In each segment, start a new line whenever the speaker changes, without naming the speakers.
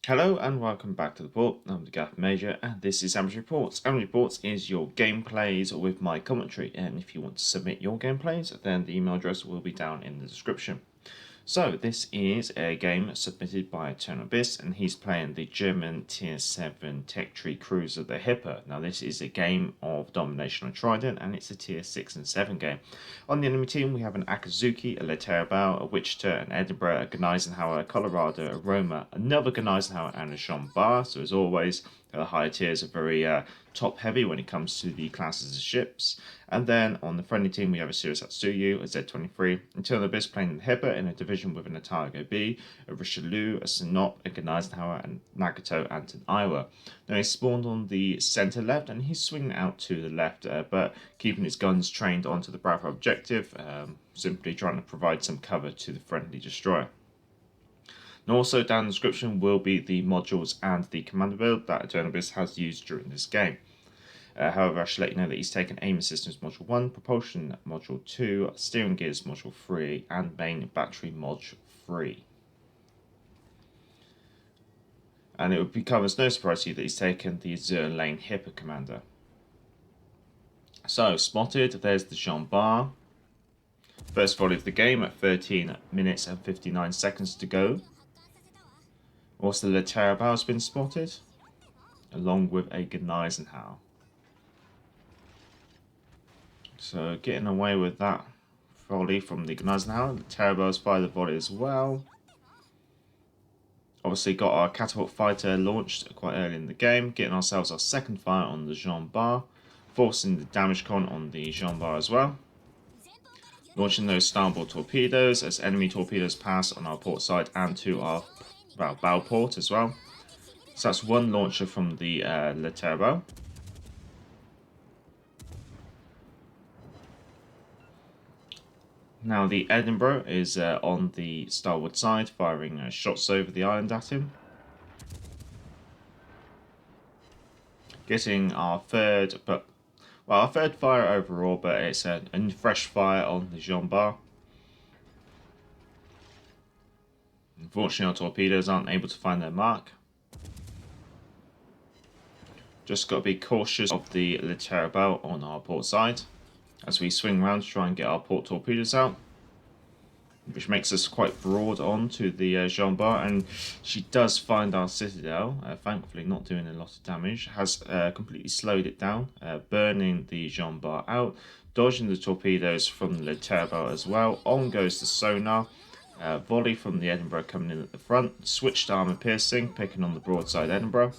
Hello and welcome back to the port. I'm the Gaff Major and this is Admiralty Reports. Admiralty Reports is your gameplays with my commentary, and if you want to submit your gameplays then the email address will be down in the description. So this is a game submitted by Eternal Abyss, and he's playing the German Tier 7 Tech Tree Cruiser, the Hipper. Now this is a game of domination on Trident, and it's a Tier 6 and 7 game. On the enemy team we have an Akazuki, a Leterabao, a Wichita, an Edinburgh, a Gneisenhower, a Colorado, a Roma, another Gneisenhower, and a Jean Bar. So as always, the higher tiers are very top heavy when it comes to the classes of ships. And then on the friendly team we have a Sirius Atsuyu, a Z23, Eternal Abyss playing the Hipper in a division with an Otago B, a Richelieu, a Sinop, a Gneisenhower, and Nagato, and an Iowa. Now he's spawned on the centre left and he's swinging out to the left, but keeping his guns trained onto the Bravo objective, simply trying to provide some cover to the friendly destroyer. And also down in the description will be the modules and the commander build that Eternal Abyss has used during this game. However, I should let you know that he's taken Aim Systems Module 1, Propulsion Module 2, Steering Gears Module 3, and Main Battery Module 3. And it would become as no surprise to you that he's taken the Azur Lane Hipper Commander. So, spotted, there's the Jean Bar. First volley of the game at 13 minutes and 59 seconds to go. Also, the Leterabao has been spotted, along with a Gneisenhower. So getting away with that volley from the Gneisenhower. The Leterabau's fired the volley as well. Obviously got our catapult fighter launched quite early in the game, getting ourselves our second fire on the Jean Bar, forcing the damage con on the Jean Bar as well. Launching those starboard torpedoes as enemy torpedoes pass on our port side and to our bow port as well. So that's one launcher from the Leterabao. Now the Edinburgh is on the starboard side, firing shots over the island at him. Getting our third fire overall, but it's a fresh fire on the Jean Bar. Unfortunately, our torpedoes aren't able to find their mark. Just got to be cautious of the Leterabao on our port side as we swing around to try and get our port torpedoes out, which makes us quite broad onto the Jean Bar, and she does find our citadel, thankfully not doing a lot of damage, has completely slowed it down, burning the Jean Bar out, dodging the torpedoes from the Leterabao as well. On goes the sonar, volley from the Edinburgh coming in at the front, switched armour piercing, picking on the broadside Edinburgh.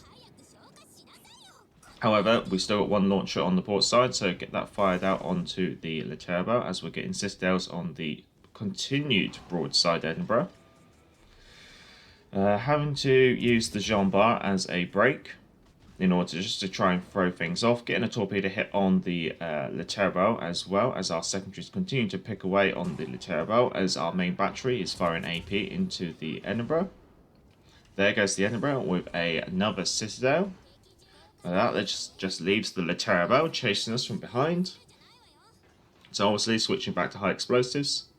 However, we still got one launcher on the port side, so get that fired out onto the Leterabao as we're getting citadels on the continued broadside Edinburgh. Having to use the Jean Bar as a brake in order to try and throw things off, getting a torpedo hit on the Leterabao as well as our secondaries continue to pick away on the Leterabao as our main battery is firing AP into the Edinburgh. There goes the Edinburgh with another citadel. That just leaves the Leterabao chasing us from behind. So obviously switching back to high explosives.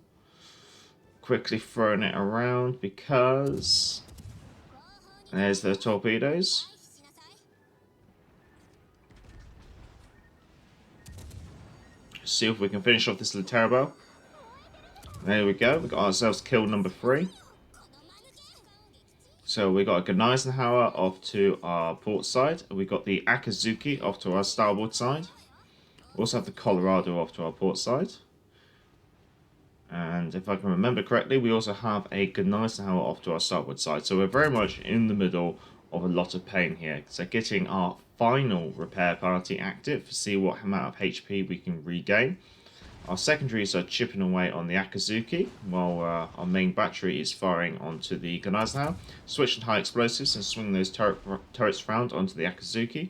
Quickly throwing it around because there's the torpedoes. See if we can finish off this Leterabao. There we go. We got ourselves kill number 3. So we got a Gneisenhower off to our port side. We got the Akazuki off to our starboard side. We also have the Colorado off to our port side. And if I can remember correctly, we also have a Gneisenhower off to our starboard side. So we're very much in the middle of a lot of pain here. So getting our final repair party active to see what amount of HP we can regain. Our secondaries are chipping away on the Akazuki, while our main battery is firing onto the Gneisenhower. Switch to high explosives and swing those turrets round onto the Akazuki.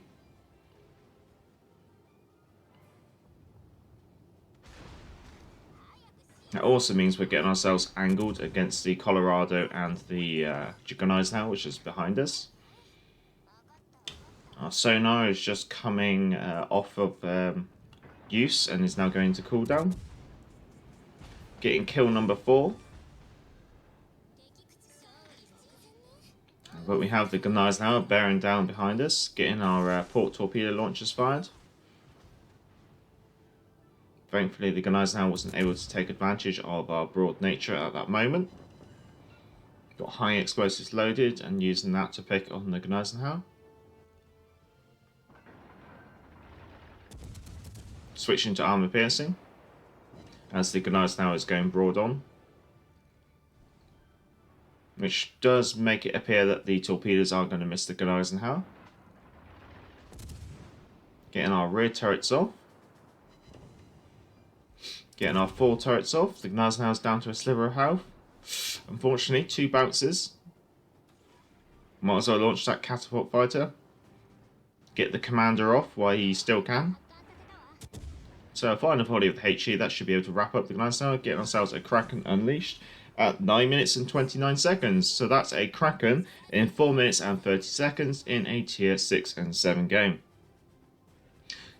That also means we're getting ourselves angled against the Colorado and the Gneisenhower, which is behind us. Our sonar is just coming off of use and is now going to cooldown. Getting kill number 4. But we have the gunners now bearing down behind us, getting our port torpedo launchers fired. Thankfully, the gunners now wasn't able to take advantage of our broad nature at that moment. Got high explosives loaded and using that to pick on the gunners now. Switching to armor piercing as the gunners now is going broad on, which does make it appear that the torpedoes are going to miss the Gneisenhower. Getting our rear turrets off. Getting our fore turrets off. The Gneisenhower's down to a sliver of health. Unfortunately, 2 bounces. Might as well launch that catapult fighter. Get the commander off while he still can. So, final volley of the HE, that should be able to wrap up the Gneisenhower, getting ourselves a Kraken unleashed at 9 minutes and 29 seconds. So that's a Kraken in 4 minutes and 30 seconds in a tier 6 and 7 game.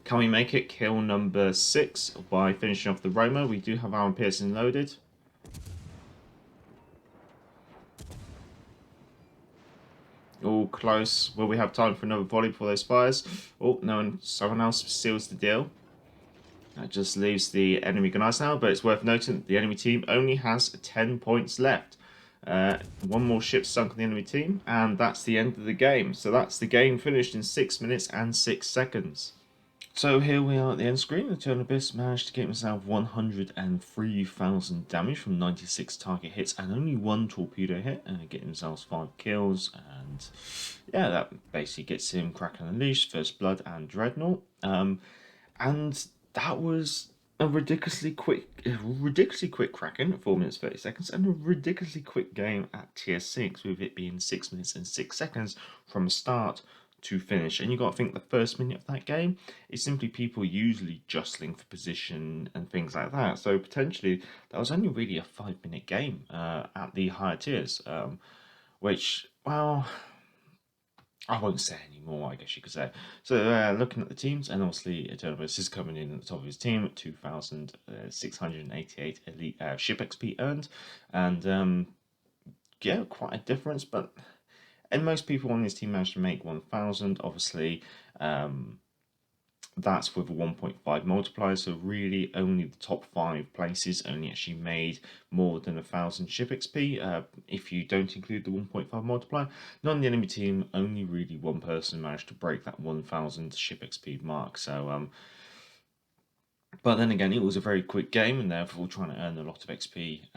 Can we make it kill number 6 by finishing off the Roma? We do have armor piercing loaded. All close. Will we have time for another volley before those fires? Oh, no, someone else seals the deal. That just leaves the enemy gunners now, but it's worth noting that the enemy team only has 10 points left. 1 more ship sunk on the enemy team, and that's the end of the game. So that's the game finished in 6 minutes and 6 seconds. So here we are at the end screen. The Eternal Abyss managed to get himself 103,000 damage from 96 target hits and only 1 torpedo hit, and getting himself 5 kills. And yeah, that basically gets him Kraken Unleashed, First Blood, and Dreadnought. And that was a ridiculously quick Kraken at 4 minutes 30 seconds, and a ridiculously quick game at tier 6, with it being 6 minutes and 6 seconds from start to finish. And you got to think the first minute of that game is simply people usually jostling for position and things like that. So potentially that was only really a 5-minute game at the higher tiers, which, well, I won't say any more, I guess you could say. So looking at the teams, and obviously Eternal Abyss is coming in at the top of his team at 2,688 elite ship XP earned, and yeah, quite a difference. But and most people on his team managed to make 1,000. Obviously, that's with a 1.5 multiplier. So really, only the top 5 places only actually made more than 1,000 ship XP. If you don't include the 1.5 multiplier, none of the enemy team, only really 1 person managed to break that 1,000 ship XP mark. So, but then again, it was a very quick game, and therefore trying to earn a lot of XP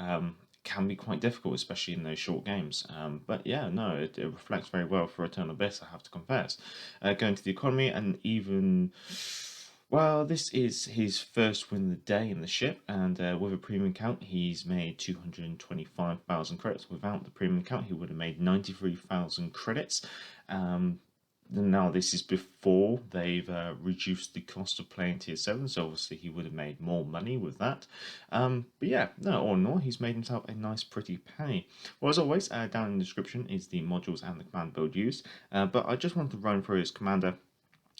can be quite difficult, especially in those short games. But yeah, no, it reflects very well for Eternal Abyss, I have to confess. Going to the economy, and even, well, this is his first win of the day in the ship, and with a premium count, he's made 225,000 credits. Without the premium count, he would have made 93,000 credits. Now, this is before they've reduced the cost of playing Tier 7, so obviously he would have made more money with that. But yeah, no, all in all, he's made himself a nice, pretty penny. Well, as always, down in the description is the modules and the command build used. But I just want to run through his commander.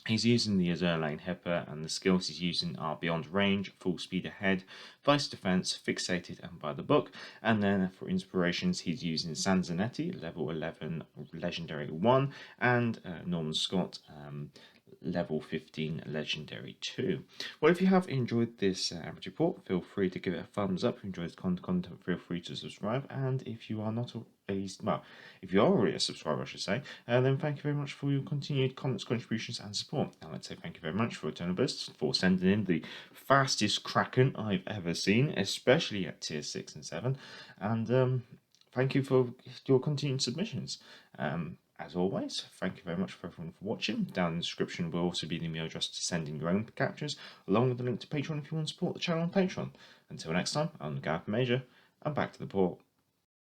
He's using the Azur lane Hipper, and the skills he's using are Beyond Range, Full Speed Ahead, Vice Defense, Fixated, and By the Book. And then for inspirations, he's using Sansonetti, level 11, Legendary 1, and Norman Scott, level 15 legendary 2. Well, if you have enjoyed this average report, feel free to give it a thumbs up. If you enjoyed the content, feel free to subscribe. And if you are not if you are already a subscriber, I should say, then thank you very much for your continued comments, contributions, and support. And let's say thank you very much for Eternal Abyss for sending in the fastest Kraken I've ever seen, especially at tier 6 and 7. And thank you for your continued submissions. As always, thank you very much for everyone for watching. Down in the description will also be the email address to send in your own captures, along with the link to Patreon if you want to support the channel on Patreon. Until next time, I'm the Major, and back to the port.